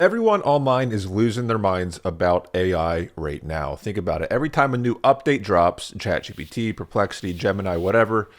Everyone online is losing their minds about AI right now. Think about it. Every time a new update drops, ChatGPT, Perplexity, Gemini, whatever,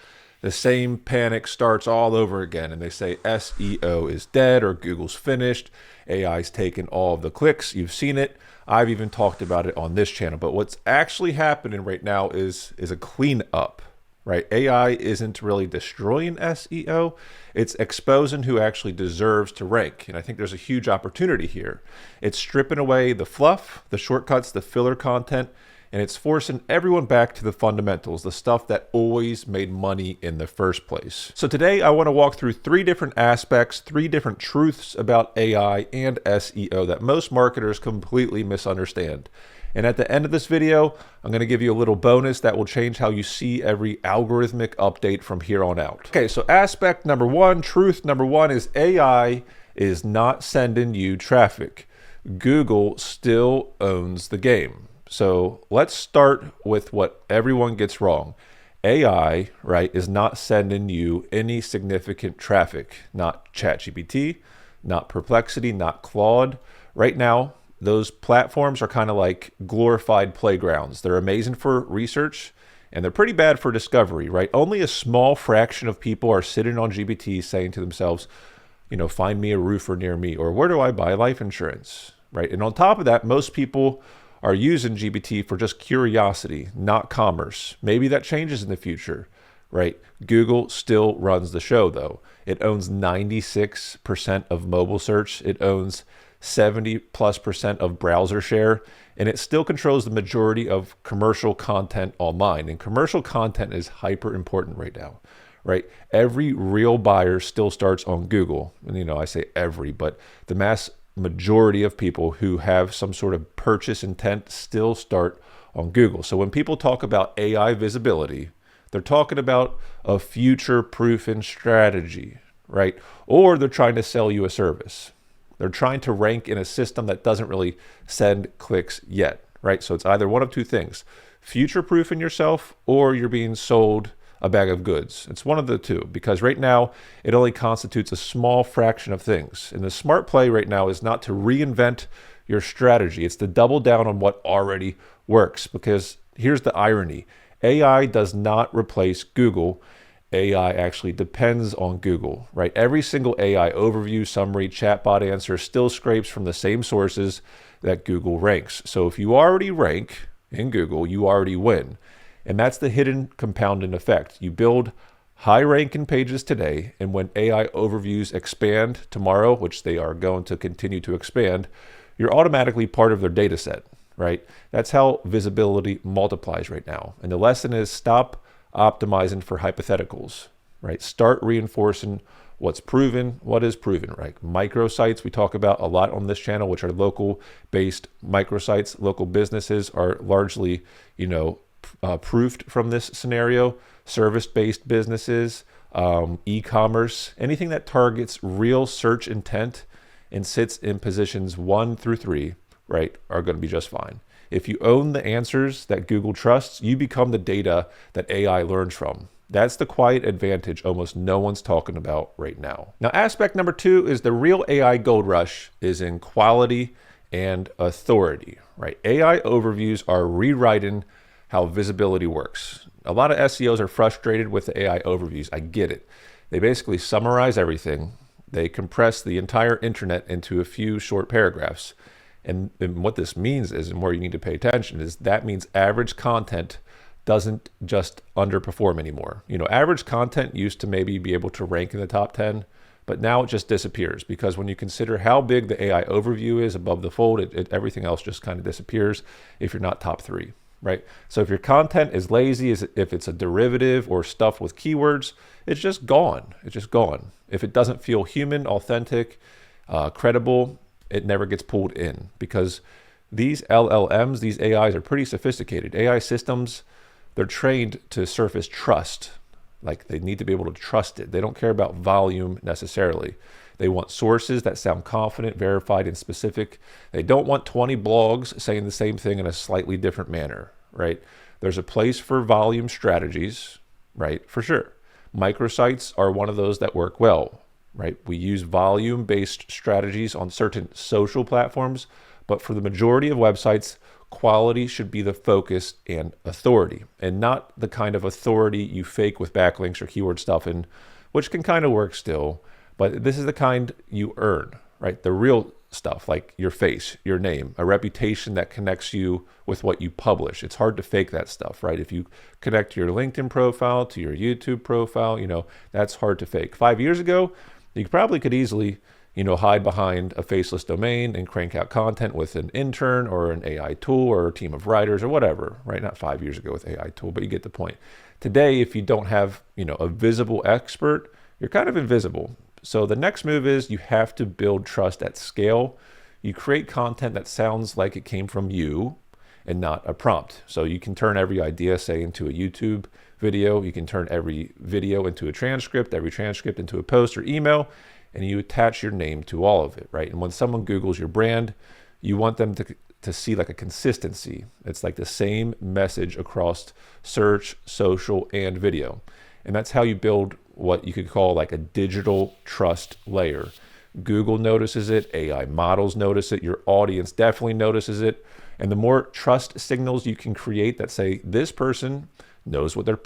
the same panic starts all over again. And they say SEO is dead or Google's finished. AI's taken all of the clicks. You've seen it. I've even talked about it on this channel. But what's actually happening right now is a cleanup. Right? AI isn't really destroying SEO. It's exposing who actually deserves to rank. And I think there's a huge opportunity here. It's stripping away the fluff, the shortcuts, the filler content, and it's forcing everyone back to the fundamentals, the stuff that always made money in the first place. So today I want to walk through three different aspects, three different truths about AI and SEO that most marketers completely misunderstand. And at the end of this video, I'm going to give you a little bonus that will change how you see every algorithmic update from here on out. Okay, so aspect number one, truth number one is AI is not sending you traffic. Google still owns the game. So let's start with what everyone gets wrong. AI, right, is not sending you any significant traffic. Not ChatGPT, not Perplexity, not Claude. Right now, those platforms are kind of like glorified playgrounds. They're amazing for research and they're pretty bad for discovery, right? Only a small fraction of people are sitting on GPT saying to themselves, find me a roofer near me, or where do I buy life insurance, right? And on top of that, most people are using GPT for just curiosity, not commerce. Maybe that changes in the future, right? Google still runs the show though. It owns 96% of mobile search. It owns 70+% of browser share, and it still controls the majority of commercial content online. And commercial content is hyper important right now, right? Every real buyer still starts on Google. And I say every, but the mass majority of people who have some sort of purchase intent still start on Google. So when people talk about AI visibility, they're talking about a future-proofing strategy, right? Or they're trying to sell you a service. They're trying to rank in a system that doesn't really send clicks yet, right? So it's either one of two things, future-proofing yourself or you're being sold a bag of goods. It's one of the two, because right now it only constitutes a small fraction of things. And the smart play right now is not to reinvent your strategy. It's to double down on what already works, because here's the irony. AI does not replace Google. AI actually depends on Google, right? Every single AI overview, summary, chatbot answer still scrapes from the same sources that Google ranks. So if you already rank in Google, you already win. And that's the hidden compounding effect. You build high ranking pages today, and when AI overviews expand tomorrow, which they are going to continue to expand, you're automatically part of their data set, right? That's how visibility multiplies right now. And the lesson is stop optimizing for hypotheticals, right? Start reinforcing what's proven, what is proven, right? Microsites, we talk about a lot on this channel, which are local based microsites. Local businesses are largely, proofed from this scenario. Service-based businesses, e-commerce, anything that targets real search intent and sits in positions 1 through 3, right, are going to be just fine. If you own the answers that Google trusts, you become the data that AI learns from. That's the quiet advantage almost no one's talking about right now. Now, aspect number two is the real AI gold rush is in quality and authority, right? AI overviews are rewriting how visibility works. A lot of SEOs are frustrated with the AI overviews. I get it. They basically summarize everything. They compress the entire internet into a few short paragraphs. And what this means is, and where you need to pay attention, is that means average content doesn't just underperform anymore. Average content used to maybe be able to rank in the top 10, but now it just disappears, because when you consider how big the AI overview is above the fold, everything else just kind of disappears if you're not top 3, right? So if your content is lazy, if it's a derivative or stuff with keywords, it's just gone. It's just gone. If it doesn't feel human, authentic, credible, it never gets pulled in, because these LLMs, these AIs are pretty sophisticated. AI systems, they're trained to surface trust. Like, they need to be able to trust it. They don't care about volume necessarily. They want sources that sound confident, verified, and specific. They don't want 20 blogs saying the same thing in a slightly different manner, right? There's a place for volume strategies, right? For sure. Microsites are one of those that work well. right? We use volume-based strategies on certain social platforms, but for the majority of websites, quality should be the focus and authority, and not the kind of authority you fake with backlinks or keyword stuff, and which can kind of work still, but this is the kind you earn, right? The real stuff like your face, your name, a reputation that connects you with what you publish. It's hard to fake that stuff, right? If you connect your LinkedIn profile to your YouTube profile, that's hard to fake. 5 years ago, you probably could easily, hide behind a faceless domain and crank out content with an intern or an AI tool or a team of writers or whatever, right? Not 5 years ago with AI tool, but you get the point. Today, if you don't have, a visible expert, you're kind of invisible. So the next move is you have to build trust at scale. You create content that sounds like it came from you and not a prompt. So you can turn every idea, say, into a YouTube video. You can turn every video into a transcript, every transcript into a post or email, and you attach your name to all of it, right? And when someone Googles your brand, you want them to see like a consistency. It's like the same message across search, social, and video. And that's how you build what you could call like a digital trust layer. Google notices it, AI models notice it, your audience definitely notices it. And the more trust signals you can create that say this person knows what they're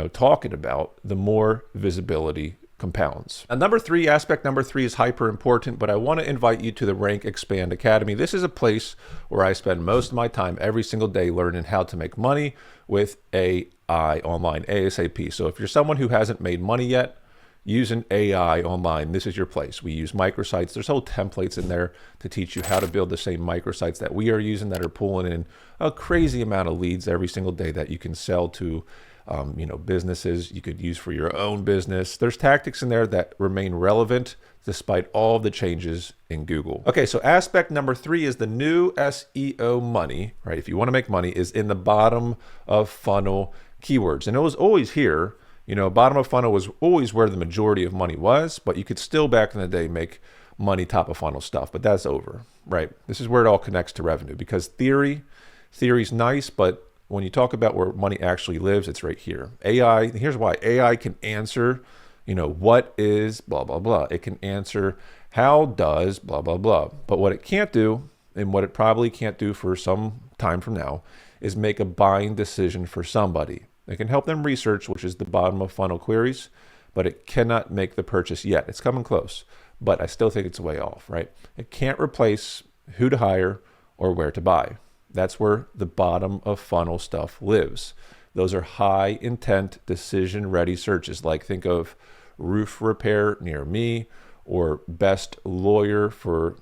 talking about, the more visibility compounds. And aspect number three is hyper important, but I want to invite you to the Rank Expand Academy. This is a place where I spend most of my time every single day learning how to make money with AI online ASAP. So if you're someone who hasn't made money yet using AI online, this is your place. We use microsites. There's whole templates in there to teach you how to build the same microsites that we are using that are pulling in a crazy amount of leads every single day that you can sell to businesses you could use for your own business. There's tactics in there that remain relevant despite all the changes in Google. Okay, so aspect number three is the new SEO money, right? If you want to make money, is in the bottom of funnel keywords. And it was always here. Bottom of funnel was always where the majority of money was, but you could still back in the day make money top of funnel stuff, but that's over, right? This is where it all connects to revenue because theory's nice, but when you talk about where money actually lives, it's right here. AI, here's why. AI can answer, what is blah, blah, blah. It can answer how does blah, blah, blah. But what it can't do, and what it probably can't do for some time from now, is make a buying decision for somebody. It can help them research, which is the bottom of funnel queries, but it cannot make the purchase yet. It's coming close, but I still think it's way off, right? It can't replace who to hire or where to buy. That's where the bottom of funnel stuff lives. Those are high intent, decision ready searches. Like think of roof repair near me or best lawyer for,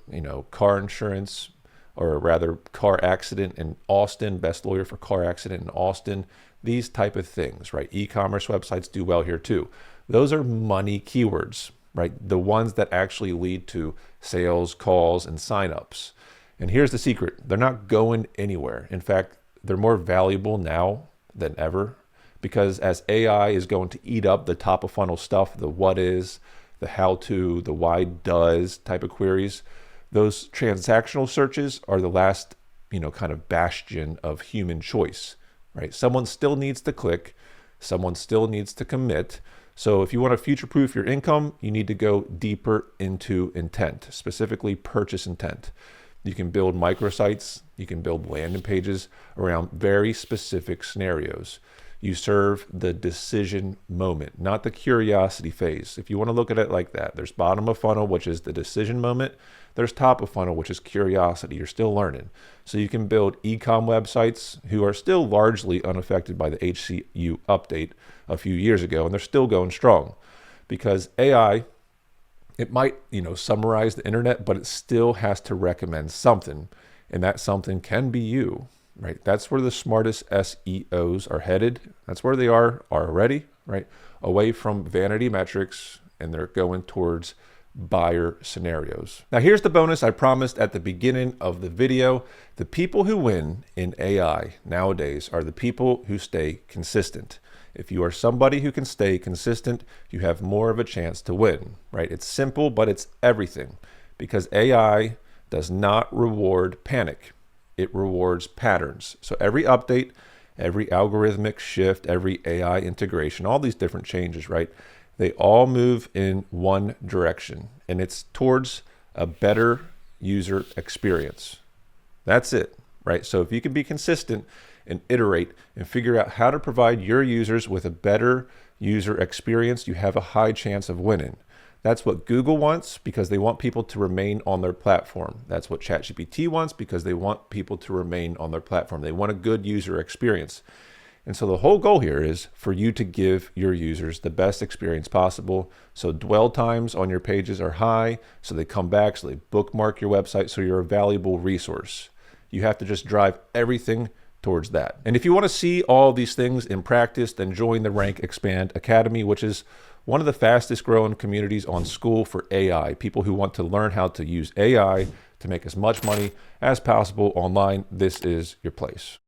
car insurance, or rather car accident in Austin, best lawyer for car accident in Austin. These type of things, right? E-commerce websites do well here too. Those are money keywords, right? The ones that actually lead to sales, calls, and signups. And here's the secret. They're not going anywhere. In fact, they're more valuable now than ever because as AI is going to eat up the top of funnel stuff, the what is, the how to, the why does type of queries, those transactional searches are the last, kind of bastion of human choice, right? Someone still needs to click. Someone still needs to commit. So if you want to future-proof your income, you need to go deeper into intent, specifically purchase intent. You can build microsites, you can build landing pages around very specific scenarios. You serve the decision moment, not the curiosity phase. If you want to look at it like that, there's bottom of funnel, which is the decision moment. There's top of funnel, which is curiosity. You're still learning. So you can build e-com websites who are still largely unaffected by the HCU update a few years ago, and they're still going strong because AI, it might, summarize the internet, but it still has to recommend something. And that something can be you, right? That's where the smartest SEOs are headed. That's where they are already, right? Away from vanity metrics, and they're going towards buyer scenarios. Now, here's the bonus I promised at the beginning of the video. The people who win in AI nowadays are the people who stay consistent. If you are somebody who can stay consistent, you have more of a chance to win, right? It's simple, but it's everything because AI does not reward panic. It rewards patterns. So every update, every algorithmic shift, every AI integration, all these different changes, right? they all move in one direction, and it's towards a better user experience. That's it, right? So if you can be consistent and iterate and figure out how to provide your users with a better user experience, you have a high chance of winning. That's what Google wants because they want people to remain on their platform. That's what ChatGPT wants because they want people to remain on their platform. They want a good user experience. And so the whole goal here is for you to give your users the best experience possible. So dwell times on your pages are high, so they come back, so they bookmark your website, so you're a valuable resource. You have to just drive everything towards that. And if you want to see all these things in practice, then join the Rank Expand Academy, which is one of the fastest growing communities on School for AI. People who want to learn how to use AI to make as much money as possible online. This is your place.